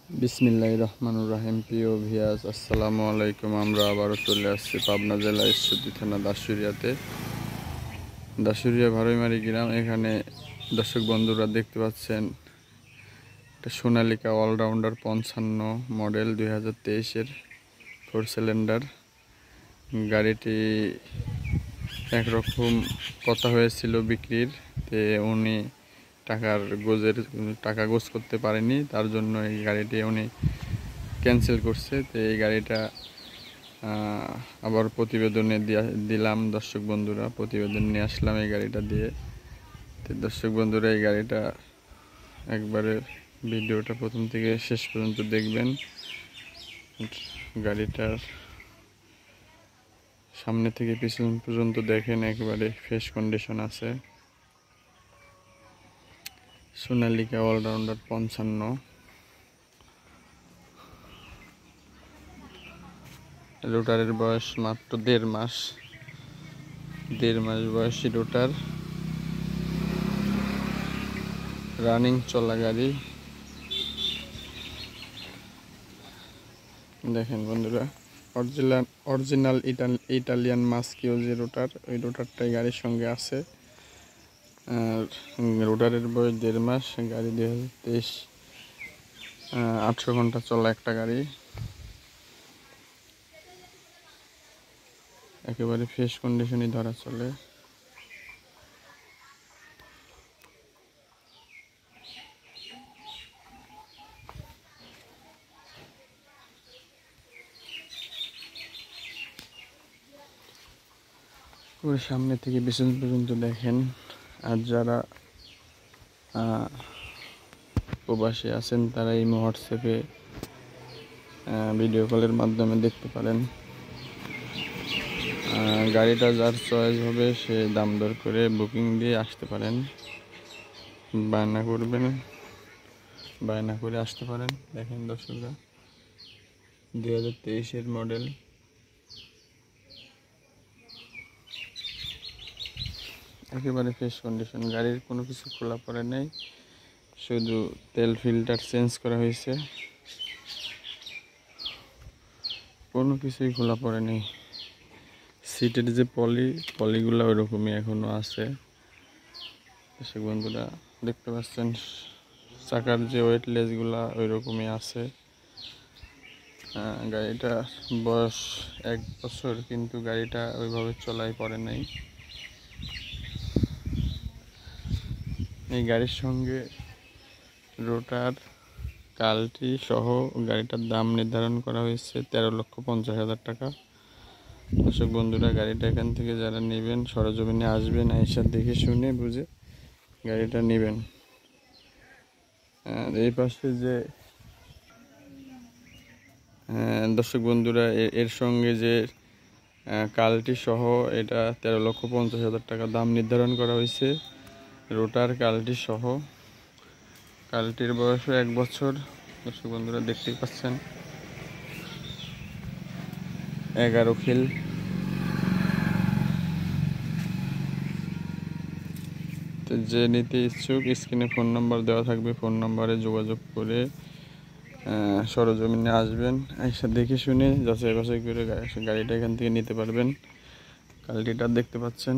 বিসমিল্লাহির রহমানির রহিম। প্রিয় ভিউয়ার্স, আসসালামু আলাইকুম। আমরা আবারও চলে আসছি পাবনা জেলা ঈশ্বরদী থানা দাসুরিয়া ভারইমারি গ্রাম। এখানে দর্শক বন্ধুরা দেখতে পাচ্ছেন এটা সোনালিকা অলরাউন্ডার 55 মডেল 2023-এর 4 সিলিন্ডার গাড়িটি। একরকম কথা হয়েছিল বিক্রির, তে উনি টাকা গোছ করতে পারেনি, তার জন্য এই গাড়িটি উনি ক্যান্সেল করছে। তো এই গাড়িটা আবার প্রতিবেদনে দিলাম দর্শক বন্ধুরা, প্রতিবেদন নিয়ে আসলাম এই গাড়িটা দিয়ে। তো দর্শক বন্ধুরা, এই গাড়িটা একবারে ভিডিওটা প্রথম থেকে শেষ পর্যন্ত দেখবেন। গাড়িটার সামনে থেকে পিছন পর্যন্ত দেখেন, একেবারে ফ্রেশ কন্ডিশন আছে। সোনালিকা অলরাউন্ডার 55, রোটারের বয়স মাত্র 1.5 মাস বয়সী রোটার, রানিং চলা গাড়ি। দেখেন বন্ধুরা, অরিজিনাল ইটালিয়ান মাস্কিও যে রোটার, ওই রোটারটাই গাড়ির সঙ্গে আছে। আর রোটারের বয়স 1.5 মাস। গাড়ি 2023, 800 ঘন্টা চলা একটা গাড়ি, একেবারে ফ্রেশ কন্ডিশনই ধরা চলে। পুরো সামনে থেকে পিছন পর্যন্ত দেখেন। আর যারা প্রবাসী আছেন তারা এই হোয়াটসঅ্যাপে ভিডিও কলের মাধ্যমে দেখতে পারেন। গাড়িটা যার চয়েস হবে সে দাম দর করে বুকিং দিয়ে আসতে পারেন, বায়না করে আসতে পারেন। দেখেন দর্শকরা, 2023-এর মডেল, একেবারে ফ্রেশ কন্ডিশন। গাড়ির কোনো কিছু খোলা পড়ে নেই, শুধু তেল ফিল্টার চেঞ্জ করা হয়েছে, কোনো কিছুই খোলা পড়ে নেই। সিটের যে পলিগুলো ওইরকমই এখনো আছে। দর্শক বন্ধুরা দেখতে পাচ্ছেন, চাকার যে ওয়েটলেসগুলা ওই রকমই আছে। গাড়িটার বয়স 1 বছর, কিন্তু গাড়িটা ওইভাবে চলাই পড়ে নাই। এই গাড়ির সঙ্গে রোটার কালটি সহ গাড়িটার দাম নির্ধারণ করা হয়েছে 13,50,000 টাকা। দর্শক বন্ধুরা, গাড়িটা এখান থেকে যারা নেবেন সরজমিনে আসবেন, আইসা দেখে শুনে বুঝে গাড়িটা নেবেন। এই পাশে যে দর্শক বন্ধুরা, এর সঙ্গে যে কালটি সহ এটা 13,50,000 টাকা দাম নির্ধারণ করা হয়েছে, রোটার কালটি সহ। কালটির বয়সও 1 বছর। দর্শক বন্ধুরা দেখতেই পাচ্ছেন, 11 খিল। তো যে নিতে ইচ্ছুক, স্ক্রিনে ফোন নাম্বার দেওয়া থাকবে, ফোন নাম্বারে যোগাযোগ করে সরজমিনে আসবেন, এসে দেখে শুনে যাচাই বাছাই করে গাড়িটা এখান থেকে নিতে পারবেন। কালটিটা দেখতে পাচ্ছেন,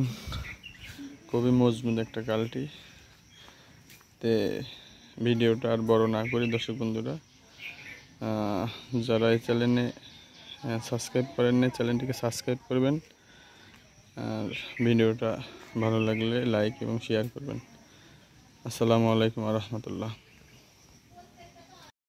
খুবই মজবুত একটা কালটি। তে ভিডিওটা আর বড় না করি দর্শক বন্ধুরা, যারা এই চ্যানেলে সাবস্ক্রাইব করেন না, চ্যানেলটিকে সাবস্ক্রাইব করবেন। আর ভিডিওটা ভালো লাগলে লাইক এবং শেয়ার করবেন। আসসালামু আলাইকুম ওয়া রাহমাতুল্লাহ।